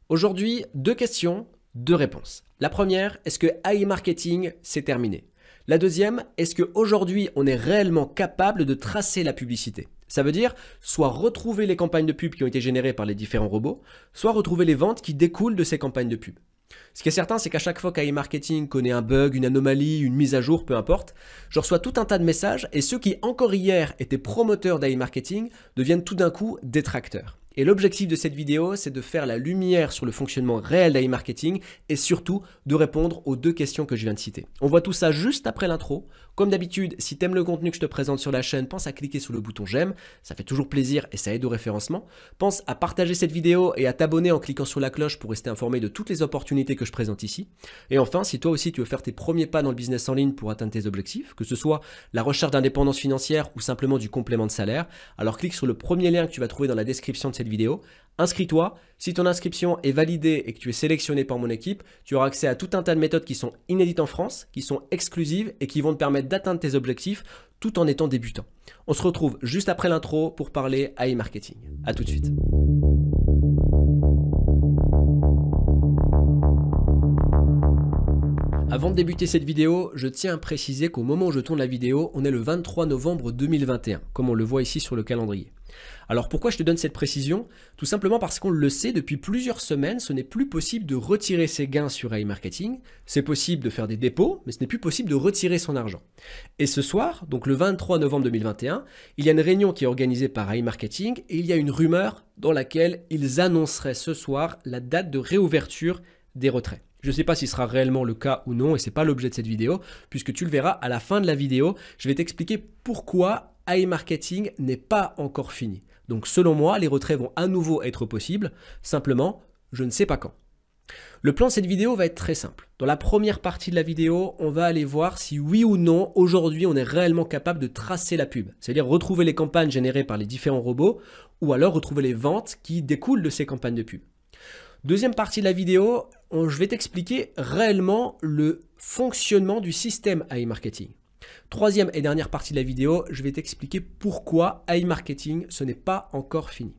Aujourd'hui, deux questions, deux réponses. La première, est-ce que AI marketing, c'est terminé? La deuxième, est-ce qu'aujourd'hui, on est réellement capable de tracer la publicité? Ça veut dire soit retrouver les campagnes de pub qui ont été générées par les différents robots, soit retrouver les ventes qui découlent de ces campagnes de pub. Ce qui est certain, c'est qu'à chaque fois qu'AI Marketing connaît un bug, une anomalie, une mise à jour, peu importe, je reçois tout un tas de messages et ceux qui encore hier étaient promoteurs d'AI Marketing deviennent tout d'un coup détracteurs. Et l'objectif de cette vidéo, c'est de faire la lumière sur le fonctionnement réel d'AI Marketing et surtout de répondre aux deux questions que je viens de citer. On voit tout ça juste après l'intro. Comme d'habitude, si tu aimes le contenu que je te présente sur la chaîne, pense à cliquer sur le bouton j'aime, ça fait toujours plaisir et ça aide au référencement. Pense à partager cette vidéo et à t'abonner en cliquant sur la cloche pour rester informé de toutes les opportunités que je présente ici. Et enfin, si toi aussi tu veux faire tes premiers pas dans le business en ligne pour atteindre tes objectifs, que ce soit la recherche d'indépendance financière ou simplement du complément de salaire, alors clique sur le premier lien que tu vas trouver dans la description de cette vidéo. Inscris-toi, si ton inscription est validée et que tu es sélectionné par mon équipe, tu auras accès à tout un tas de méthodes qui sont inédites en France, qui sont exclusives et qui vont te permettre d'atteindre tes objectifs tout en étant débutant. On se retrouve juste après l'intro pour parler AI Marketing. A tout de suite. Avant de débuter cette vidéo, je tiens à préciser qu'au moment où je tourne la vidéo, on est le 23 novembre 2021, comme on le voit ici sur le calendrier. Alors pourquoi je te donne cette précision? Tout simplement parce qu'on le sait, depuis plusieurs semaines, ce n'est plus possible de retirer ses gains sur AI Marketing. C'est possible de faire des dépôts, mais ce n'est plus possible de retirer son argent. Et ce soir, donc le 23 novembre 2021, il y a une réunion qui est organisée par AI Marketing et il y a une rumeur dans laquelle ils annonceraient ce soir la date de réouverture des retraits. Je ne sais pas si ce sera réellement le cas ou non et ce n'est pas l'objet de cette vidéo, puisque tu le verras à la fin de la vidéo, je vais t'expliquer pourquoi AI Marketing n'est pas encore fini. Donc selon moi, les retraits vont à nouveau être possibles, simplement, je ne sais pas quand. Le plan de cette vidéo va être très simple. Dans la première partie de la vidéo, on va aller voir si oui ou non, aujourd'hui, on est réellement capable de tracer la pub. C'est-à-dire retrouver les campagnes générées par les différents robots ou alors retrouver les ventes qui découlent de ces campagnes de pub. Deuxième partie de la vidéo, je vais t'expliquer réellement le fonctionnement du système AI Marketing. Troisième et dernière partie de la vidéo, je vais t'expliquer pourquoi AI Marketing, ce n'est pas encore fini.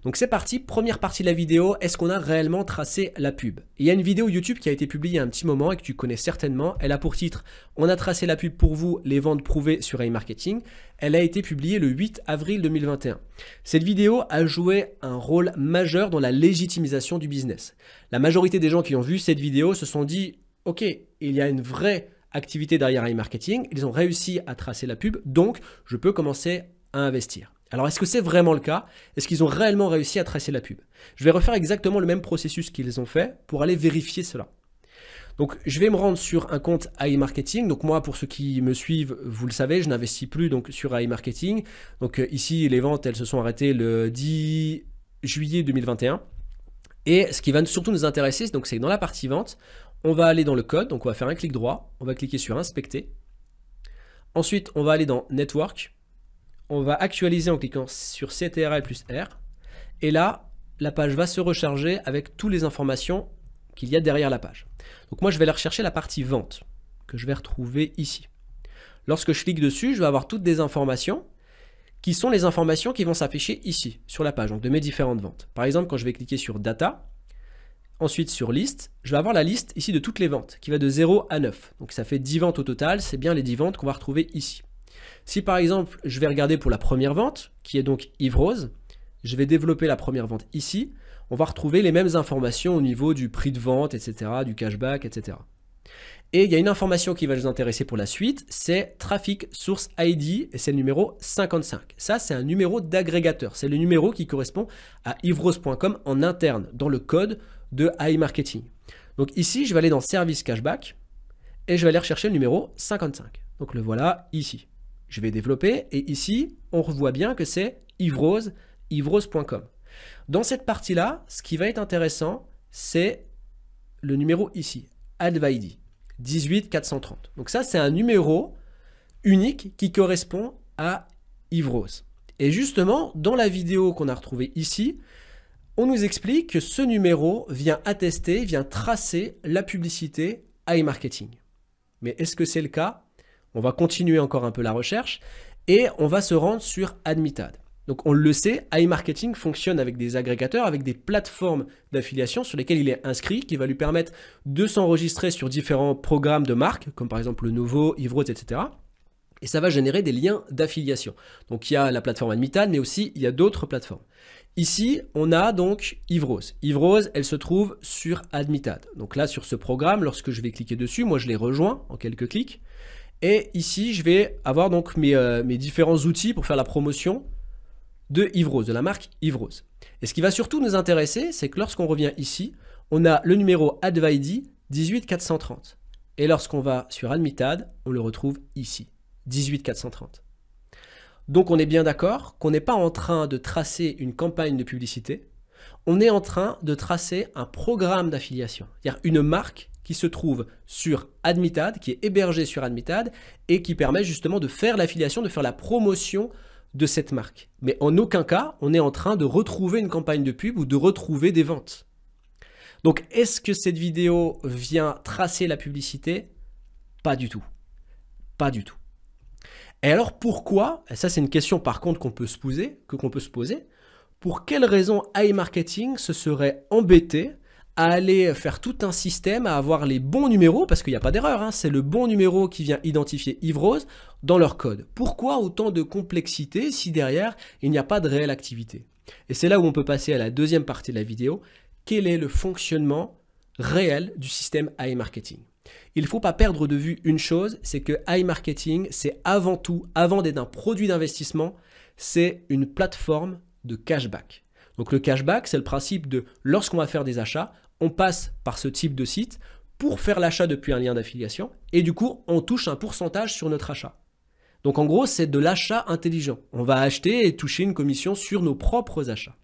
Donc c'est parti, première partie de la vidéo, est-ce qu'on a réellement tracé la pub? Il y a une vidéo YouTube qui a été publiée il y a un petit moment et que tu connais certainement. Elle a pour titre « On a tracé la pub pour vous, les ventes prouvées sur AI Marketing ». Elle a été publiée le 8 avril 2021. Cette vidéo a joué un rôle majeur dans la légitimisation du business. La majorité des gens qui ont vu cette vidéo se sont dit « Ok, il y a une vraie activité derrière AI Marketing, ils ont réussi à tracer la pub, donc je peux commencer à investir ». Alors, est-ce que c'est vraiment le cas? Est-ce qu'ils ont réellement réussi à tracer la pub? Je vais refaire exactement le même processus qu'ils ont fait pour aller vérifier cela. Donc, je vais me rendre sur un compte AI Marketing. Donc, moi, pour ceux qui me suivent, vous le savez, je n'investis plus donc, sur AI Marketing. Donc, ici, les ventes, elles se sont arrêtées le 10 juillet 2021. Et ce qui va surtout nous intéresser, donc, c'est que dans la partie vente, on va aller dans le code. Donc, on va faire un clic droit. On va cliquer sur Inspecter. Ensuite, on va aller dans Network. On va actualiser en cliquant sur CTRL plus R. Et là, la page va se recharger avec toutes les informations qu'il y a derrière la page. Donc moi, je vais aller rechercher la partie vente que je vais retrouver ici. Lorsque je clique dessus, je vais avoir toutes des informations qui sont les informations qui vont s'afficher ici, sur la page, donc de mes différentes ventes. Par exemple, quand je vais cliquer sur Data, ensuite sur Liste, je vais avoir la liste ici de toutes les ventes qui va de 0 à 9. Donc ça fait 10 ventes au total, c'est bien les 10 ventes qu'on va retrouver ici. Si par exemple, je vais regarder pour la première vente, qui est donc Yves Rose, je vais développer la première vente ici, on va retrouver les mêmes informations au niveau du prix de vente, etc., du cashback, etc. Et il y a une information qui va nous intéresser pour la suite, c'est Traffic Source ID, et c'est le numéro 55. Ça, c'est un numéro d'agrégateur, c'est le numéro qui correspond à yvesrose.com en interne, dans le code de AI Marketing. Donc ici, je vais aller dans Service Cashback, et je vais aller rechercher le numéro 55. Donc le voilà ici. Je vais développer et ici, on revoit bien que c'est Yves Rose, yvesrose.com. Dans cette partie-là, ce qui va être intéressant, c'est le numéro ici, AdVID, 18430. Donc ça, c'est un numéro unique qui correspond à Yves Rose. Et justement, dans la vidéo qu'on a retrouvée ici, on nous explique que ce numéro vient attester, vient tracer la publicité AI Marketing. Mais est-ce que c'est le cas? On va continuer encore un peu la recherche et on va se rendre sur Admitad. Donc on le sait, iMarketing fonctionne avec des agrégateurs, avec des plateformes d'affiliation sur lesquelles il est inscrit, qui va lui permettre de s'enregistrer sur différents programmes de marque, comme par exemple Lenovo, Yves Rose, etc. Et ça va générer des liens d'affiliation. Donc il y a la plateforme Admitad, mais aussi il y a d'autres plateformes. Ici, on a donc Yves Rose. Yves Rose, elle se trouve sur Admitad. Donc là, sur ce programme, lorsque je vais cliquer dessus, moi je les rejoins en quelques clics. Et ici, je vais avoir donc mes différents outils pour faire la promotion de Yves Rose, de la marque Yves Rose. Et ce qui va surtout nous intéresser, c'est que lorsqu'on revient ici, on a le numéro AdVID 18430. Et lorsqu'on va sur Admitad, on le retrouve ici, 18430. Donc on est bien d'accord qu'on n'est pas en train de tracer une campagne de publicité, on est en train de tracer un programme d'affiliation, c'est-à-dire une marque qui se trouve sur Admitad, qui est hébergée sur Admitad et qui permet justement de faire l'affiliation, de faire la promotion de cette marque. Mais en aucun cas, on est en train de retrouver une campagne de pub ou de retrouver des ventes. Donc, est-ce que cette vidéo vient tracer la publicité? Pas du tout. Pas du tout. Et alors, pourquoi? Et ça, c'est une question par contre qu'on peut se poser, Pour quelle raison iMarketing se serait embêté à aller faire tout un système, à avoir les bons numéros, parce qu'il n'y a pas d'erreur, hein, c'est le bon numéro qui vient identifier Yves Rose dans leur code. Pourquoi autant de complexité si derrière il n'y a pas de réelle activité? Et c'est là où on peut passer à la deuxième partie de la vidéo. Quel est le fonctionnement réel du système iMarketing? Il ne faut pas perdre de vue une chose, c'est que iMarketing, c'est avant tout, avant d'être un produit d'investissement, c'est une plateforme de cashback. Donc le cashback, c'est le principe de lorsqu'on va faire des achats, on passe par ce type de site pour faire l'achat depuis un lien d'affiliation et du coup, on touche un pourcentage sur notre achat. Donc en gros, c'est de l'achat intelligent. On va acheter et toucher une commission sur nos propres achats.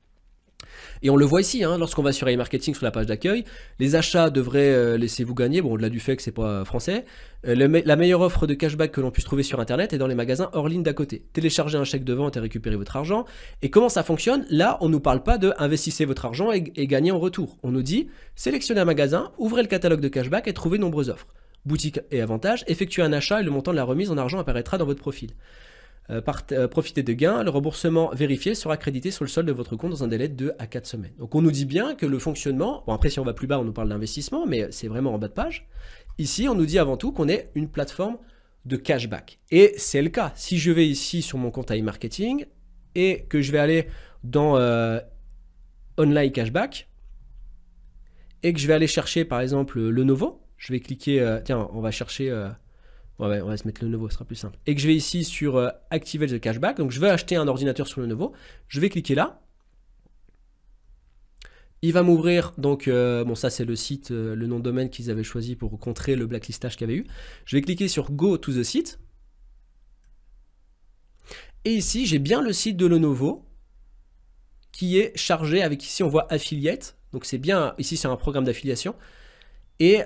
Et on le voit ici, hein, lorsqu'on va sur iMarketing sur la page d'accueil, les achats devraient laisser-vous gagner, bon au-delà du fait que c'est pas français, la meilleure offre de cashback que l'on puisse trouver sur internet est dans les magasins hors ligne d'à côté. Téléchargez un chèque de vente et récupérez votre argent. Et comment ça fonctionne? Là, on ne nous parle pas de investissez votre argent et gagnez en retour. On nous dit sélectionnez un magasin, ouvrez le catalogue de cashback et trouvez nombreuses offres. Boutique et avantages, effectuez un achat et le montant de la remise en argent apparaîtra dans votre profil. Profitez de gains, le remboursement vérifié sera crédité sur le solde de votre compte dans un délai de 2 à 4 semaines. Donc on nous dit bien que le fonctionnement, bon après si on va plus bas on nous parle d'investissement, mais c'est vraiment en bas de page. Ici on nous dit avant tout qu'on est une plateforme de cashback. Et c'est le cas. Si je vais ici sur mon compte iMarketing et que je vais aller dans Online Cashback et que je vais aller chercher par exemple Lenovo, je vais cliquer, tiens on va chercher... Ouais, on va se mettre Lenovo, ce sera plus simple. Et que je vais ici sur Activate the Cashback. Donc, je veux acheter un ordinateur sur Lenovo. Je vais cliquer là. Il va m'ouvrir, donc, bon, ça c'est le site, le nom de domaine qu'ils avaient choisi pour contrer le blacklistage qu'il y avait eu. Je vais cliquer sur Go to the site. Et ici, j'ai bien le site de Lenovo qui est chargé avec ici, on voit Affiliate. Donc, c'est bien, ici, c'est un programme d'affiliation. Et...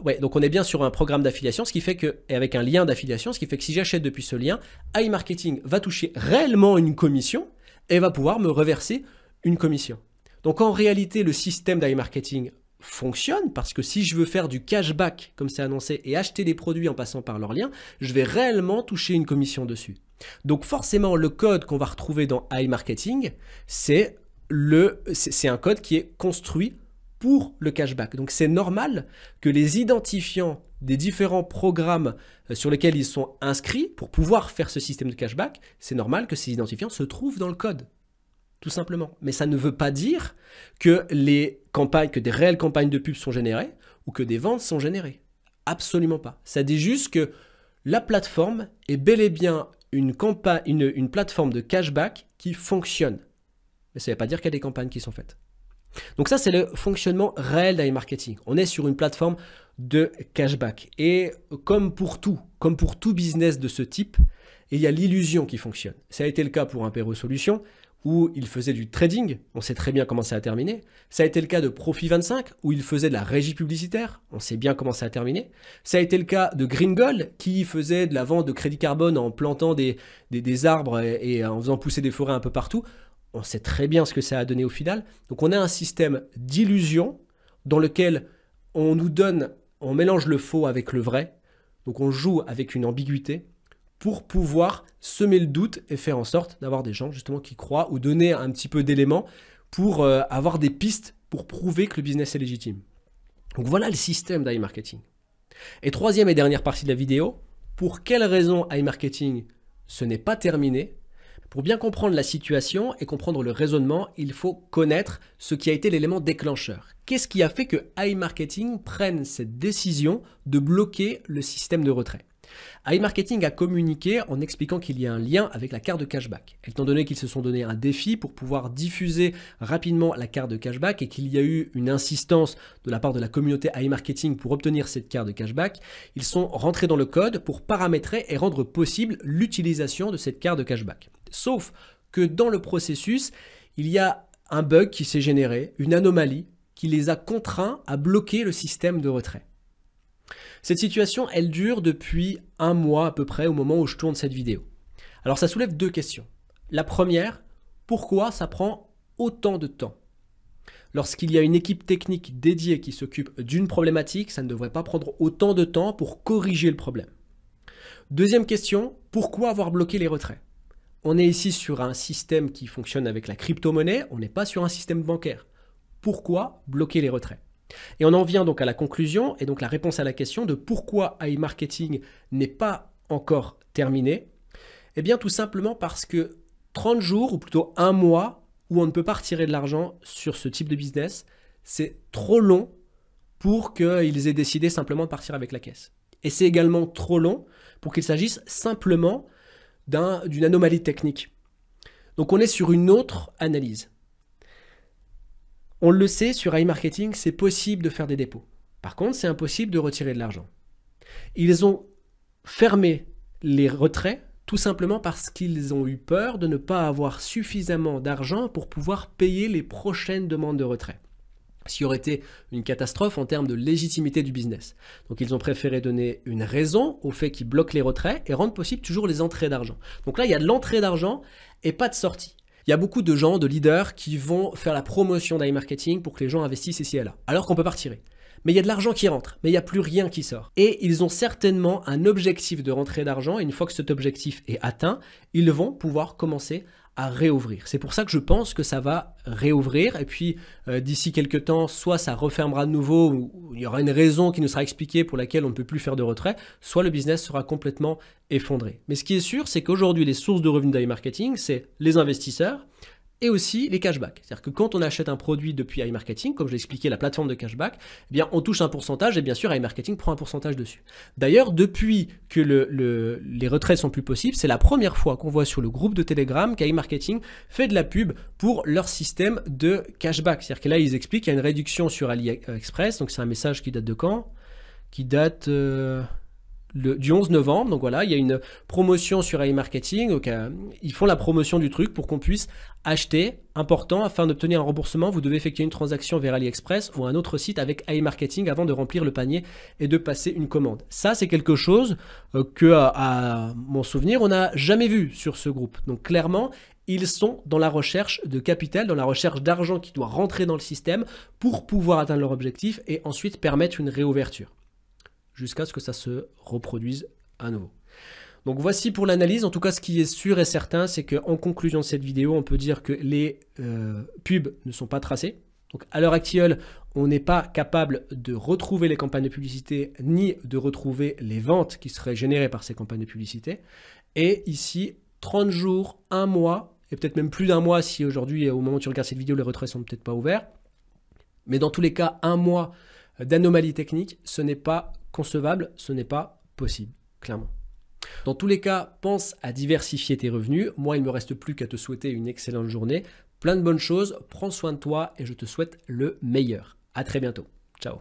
ouais, donc on est bien sur un programme d'affiliation, ce qui fait que, et avec un lien d'affiliation, ce qui fait que si j'achète depuis ce lien, iMarketing va toucher réellement une commission et va pouvoir me reverser une commission. Donc en réalité, le système d'iMarketing fonctionne parce que si je veux faire du cashback, comme c'est annoncé, et acheter des produits en passant par leur lien, je vais réellement toucher une commission dessus. Donc forcément, le code qu'on va retrouver dans iMarketing, c'est un code qui est construit pour le cashback. Donc c'est normal que les identifiants des différents programmes sur lesquels ils sont inscrits pour pouvoir faire ce système de cashback, c'est normal que ces identifiants se trouvent dans le code, tout simplement. Mais ça ne veut pas dire que des réelles campagnes de pub sont générées ou que des ventes sont générées. Absolument pas. Ça dit juste que la plateforme est bel et bien une plateforme de cashback qui fonctionne. Mais ça ne veut pas dire qu'il y a des campagnes qui sont faites. Donc ça, c'est le fonctionnement réel d'iMarketing. On est sur une plateforme de cashback. Et comme pour tout business de ce type, il y a l'illusion qui fonctionne. Ça a été le cas pour Impero Solutions, où il faisait du trading. On sait très bien comment ça a terminé. Ça a été le cas de Profit25, où il faisait de la régie publicitaire. On sait bien comment ça a terminé. Ça a été le cas de Green Gold, qui faisait de la vente de crédit carbone en plantant des arbres et en faisant pousser des forêts un peu partout. On sait très bien ce que ça a donné au final. Donc on a un système d'illusion dans lequel on mélange le faux avec le vrai. Donc on joue avec une ambiguïté pour pouvoir semer le doute et faire en sorte d'avoir des gens justement qui croient ou donner un petit peu d'éléments pour avoir des pistes pour prouver que le business est légitime. Donc voilà le système d'iMarketing. Et troisième et dernière partie de la vidéo, pour quelles raisons iMarketing ce n'est pas terminé? Pour bien comprendre la situation et comprendre le raisonnement, il faut connaître ce qui a été l'élément déclencheur. Qu'est-ce qui a fait que iMarketing prenne cette décision de bloquer le système de retrait? iMarketing a communiqué en expliquant qu'il y a un lien avec la carte de cashback. Étant donné qu'ils se sont donné un défi pour pouvoir diffuser rapidement la carte de cashback et qu'il y a eu une insistance de la part de la communauté iMarketing pour obtenir cette carte de cashback, ils sont rentrés dans le code pour paramétrer et rendre possible l'utilisation de cette carte de cashback. Sauf que dans le processus, il y a un bug qui s'est généré, une anomalie qui les a contraints à bloquer le système de retrait. Cette situation, elle dure depuis un mois à peu près au moment où je tourne cette vidéo. Alors ça soulève deux questions. La première, pourquoi ça prend autant de temps? Lorsqu'il y a une équipe technique dédiée qui s'occupe d'une problématique, ça ne devrait pas prendre autant de temps pour corriger le problème. Deuxième question, pourquoi avoir bloqué les retraits? On est ici sur un système qui fonctionne avec la crypto-monnaie, on n'est pas sur un système bancaire. Pourquoi bloquer les retraits? Et on en vient donc à la conclusion et donc la réponse à la question de pourquoi iMarketing n'est pas encore terminé. Eh bien tout simplement parce que 30 jours ou plutôt un mois où on ne peut pas retirer de l'argent sur ce type de business, c'est trop long pour qu'ils aient décidé simplement de partir avec la caisse. Et c'est également trop long pour qu'il s'agisse simplement d'une anomalie technique. Donc on est sur une autre analyse. On le sait, sur iMarketing, c'est possible de faire des dépôts. Par contre, c'est impossible de retirer de l'argent. Ils ont fermé les retraits tout simplement parce qu'ils ont eu peur de ne pas avoir suffisamment d'argent pour pouvoir payer les prochaines demandes de retrait. Ce qui aurait été une catastrophe en termes de légitimité du business. Donc ils ont préféré donner une raison au fait qu'ils bloquent les retraits et rendre possible toujours les entrées d'argent. Donc là, il y a de l'entrée d'argent et pas de sortie. Il y a beaucoup de gens, de leaders qui vont faire la promotion d'iMarketing pour que les gens investissent ici et là, alors qu'on peut pas retirer. Mais il y a de l'argent qui rentre, mais il n'y a plus rien qui sort. Et ils ont certainement un objectif de rentrée d'argent, et une fois que cet objectif est atteint, ils vont pouvoir commencer à réouvrir. C'est pour ça que je pense que ça va réouvrir, et puis d'ici quelques temps, soit ça refermera de nouveau, ou il y aura une raison qui nous sera expliquée pour laquelle on ne peut plus faire de retrait, soit le business sera complètement effondré. Mais ce qui est sûr, c'est qu'aujourd'hui, les sources de revenus d'iMarketing, c'est les investisseurs, et aussi les cashbacks. C'est-à-dire que quand on achète un produit depuis iMarketing, comme j'ai expliqué la plateforme de cashback, eh bien on touche un pourcentage et bien sûr iMarketing prend un pourcentage dessus. D'ailleurs, depuis que les retraits sont plus possibles, c'est la première fois qu'on voit sur le groupe de Telegram qu'iMarketing fait de la pub pour leur système de cashback. C'est-à-dire que là, ils expliquent qu'il y a une réduction sur AliExpress, donc c'est un message qui date de quand? Qui date... du 11 novembre, donc voilà, il y a une promotion sur iMarketing, donc ils font la promotion du truc pour qu'on puisse acheter. Important, afin d'obtenir un remboursement, vous devez effectuer une transaction vers AliExpress ou un autre site avec iMarketing avant de remplir le panier et de passer une commande. Ça, c'est quelque chose que, à mon souvenir, on n'a jamais vu sur ce groupe. Donc clairement, ils sont dans la recherche de capital, dans la recherche d'argent qui doit rentrer dans le système pour pouvoir atteindre leur objectif et ensuite permettre une réouverture, jusqu'à ce que ça se reproduise à nouveau. Donc voici pour l'analyse. En tout cas, ce qui est sûr et certain, c'est qu'en conclusion de cette vidéo, on peut dire que les pubs ne sont pas tracées. Donc à l'heure actuelle, on n'est pas capable de retrouver les campagnes de publicité ni de retrouver les ventes qui seraient générées par ces campagnes de publicité. Et ici, 30 jours, un mois, et peut-être même plus d'un mois si aujourd'hui, au moment où tu regardes cette vidéo, les retraits sont peut-être pas ouverts. Mais dans tous les cas, un mois d'anomalie technique, ce n'est pas concevable, ce n'est pas possible, clairement. Dans tous les cas, pense à diversifier tes revenus. Moi, il ne me reste plus qu'à te souhaiter une excellente journée. Plein de bonnes choses, prends soin de toi et je te souhaite le meilleur. À très bientôt. Ciao.